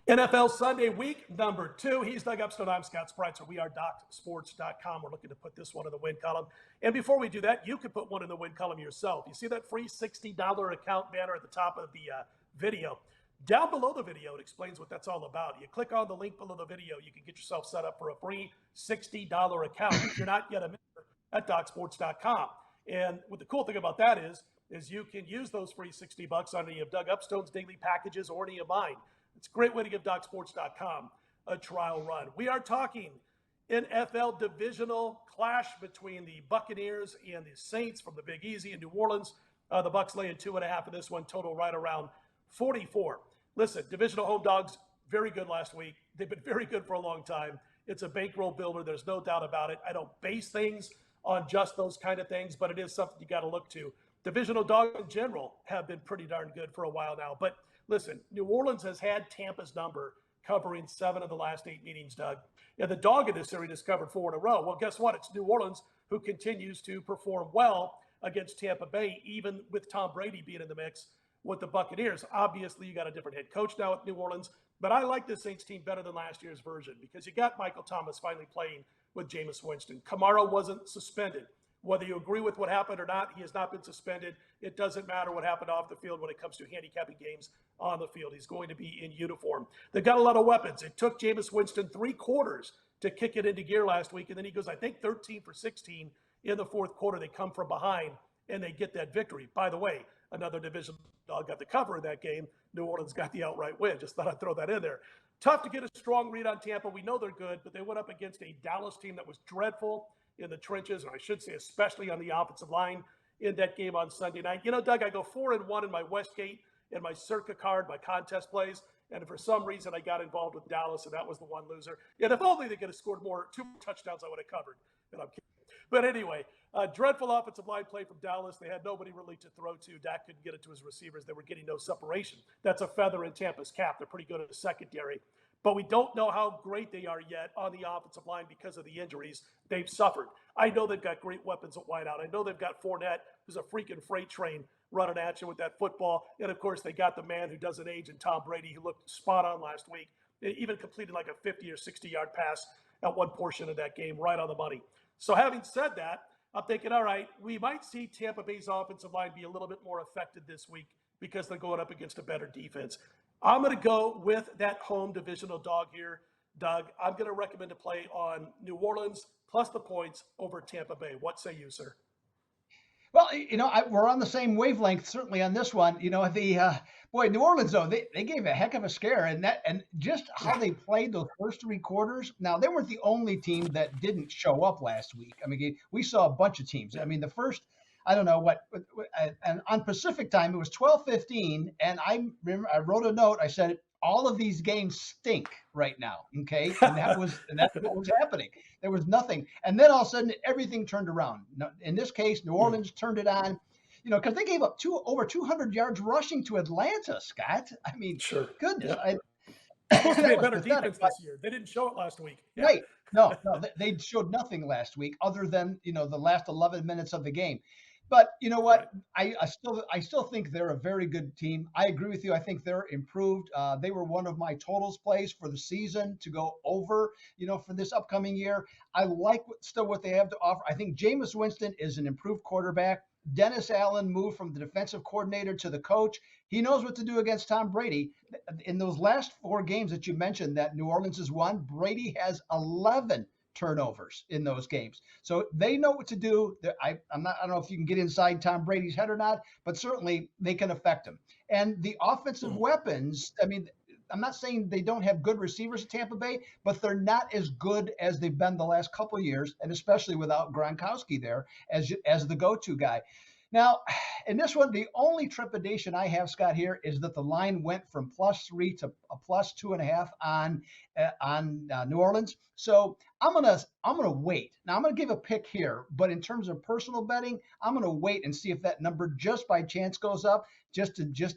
NFL Sunday week number 2. He's Doug Upstone. I'm Scott Spreitzer. We are DocSports.com. We're looking to put this one in the win column. And before we do that, you can put one in the win column yourself. You see that free $60 account banner at the top of the video? Down below the video, it explains what that's all about. You click on the link below the video, you can get yourself set up for a free $60 account if you're not yet a member at DocSports.com. And what the cool thing about that is you can use those free $60 on any of Doug Upstone's daily packages or any of mine. It's a great way to give DocSports.com a trial run. We are talking NFL divisional clash between the Buccaneers and the Saints from the Big Easy in New Orleans. The Bucs laying 2.5 in this one, total right around 44. Listen, divisional home dogs, very good last week. They've been very good for a long time. It's a bankroll builder. There's no doubt about it. I don't base things on just those kind of things, but it is something you got to look to. Divisional dogs in general have been pretty darn good for a while now. But listen, New Orleans has had Tampa's number covering 7 of the last 8 meetings, Doug. And the dog in this series has covered 4 in a row. Well, guess what? It's New Orleans who continues to perform well against Tampa Bay, even with Tom Brady being in the mix with the Buccaneers. Obviously, you got a different head coach now at New Orleans, but I like this Saints team better than last year's version because you got Michael Thomas finally playing with Jameis Winston. Kamara wasn't suspended. Whether you agree with what happened or not, he has not been suspended. It doesn't matter what happened off the field when it comes to handicapping games on the field. He's going to be in uniform. They've got a lot of weapons. It took Jameis Winston 3 quarters to kick it into gear last week, and then he goes, I think, 13 for 16 in the fourth quarter. They come from behind, and they get that victory. By the way, another division dog got the cover in that game. New Orleans got the outright win. Just thought I'd throw that in there. Tough to get a strong read on Tampa. We know they're good, but they went up against a Dallas team that was dreadful in the trenches, or I should say especially on the offensive line in that game on Sunday night. You know, Doug, I go 4-1 in my Westgate and my Circa card, my contest plays, and for some reason I got involved with Dallas, and that was the one loser. And if only they could have scored 2 touchdowns, I would have covered. And I'm kidding. But anyway, dreadful offensive line play from Dallas. They had nobody really to throw to. Dak couldn't get it to his receivers. They were getting no separation. That's a feather in Tampa's cap. They're pretty good in the secondary. But we don't know how great they are yet on the offensive line because of the injuries they've suffered. I know they've got great weapons at wideout. I know they've got Fournette, who's a freaking freight train running at you with that football. And, of course, they got the man who doesn't age in Tom Brady, who looked spot on last week. They even completed like a 50 or 60-yard pass at one portion of that game, right on the money. So having said that, I'm thinking, all right, we might see Tampa Bay's offensive line be a little bit more affected this week because they're going up against a better defense. I'm going to go with that home divisional dog here, Doug. I'm going to recommend a play on New Orleans plus the points over Tampa Bay. What say you, sir? Well, we're on the same wavelength, certainly on this one. New Orleans, though, they gave a heck of a scare, and just how they played those first 3 quarters. Now, they weren't the only team that didn't show up last week. I mean, we saw a bunch of teams. I mean, the first, I don't know what, and on Pacific time, it was 12:15, and I remember I wrote a note. I said, all of these games stink right now, okay? And that's what was happening. There was nothing. And then all of a sudden, everything turned around. In this case, New Orleans turned it on, because they gave up over 200 yards rushing to Atlanta, Scott. I mean, sure. Goodness. Yeah. It's supposed to be a better defense this year. They didn't show it last week. Yeah. Right. No, they showed nothing last week other than, the last 11 minutes of the game. But you know what? Right. I still think they're a very good team. I agree with you. I think they're improved. They were one of my totals plays for the season to go over, for this upcoming year. I like what they have to offer. I think Jameis Winston is an improved quarterback. Dennis Allen moved from the defensive coordinator to the coach. He knows what to do against Tom Brady. In those last 4 games that you mentioned that New Orleans has won, Brady has 11 turnovers in those games. So they know what to do. I don't know if you can get inside Tom Brady's head or not, but certainly they can affect him. And the offensive weapons, I mean, I'm not saying they don't have good receivers at Tampa Bay, but they're not as good as they've been the last couple of years, and especially without Gronkowski there as the go-to guy. Now, in this one, the only trepidation I have, Scott, here is that the line went from +3 to a +2.5 on New Orleans. So I'm gonna wait. Now I'm gonna give a pick here, but in terms of personal betting, I'm gonna wait and see if that number just by chance goes up, just to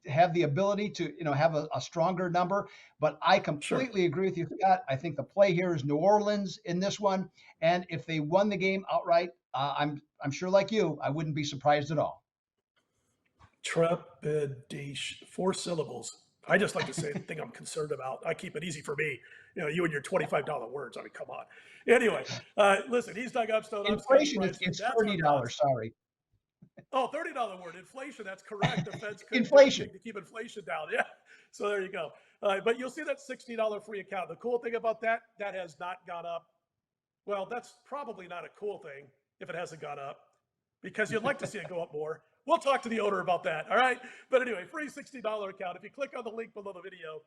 have the ability to have a stronger number. But I completely agree with you, Scott. I think the play here is New Orleans in this one, and if they won the game outright, I'm sure, like you, I wouldn't be surprised at all. Trepidation, 4 syllables. I just like to say the thing I'm concerned about. I keep it easy for me. You and your $25 words. I mean, come on. Anyway, listen, he's Doug Upstone. I'm Scott Inflation is Spreitzer. it's That's our $30. thoughts. Sorry, Oh, $30 word. Inflation. That's correct. The Feds couldn't do inflation. anything to keep inflation down. Yeah. So there you go. But you'll see that $60 free account. The cool thing about that has not gone up. Well, that's probably not a cool thing if it hasn't gone up because you'd like to see it go up more. We'll talk to the owner about that. All right. But anyway, free $60 account. If you click on the link below the video,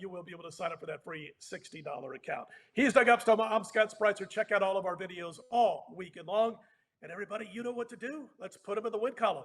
you will be able to sign up for that free $60 account. He's Doug Upstone. I'm Scott Spreitzer. Check out all of our videos all weekend long. And everybody, you know what to do. Let's put them in the win column.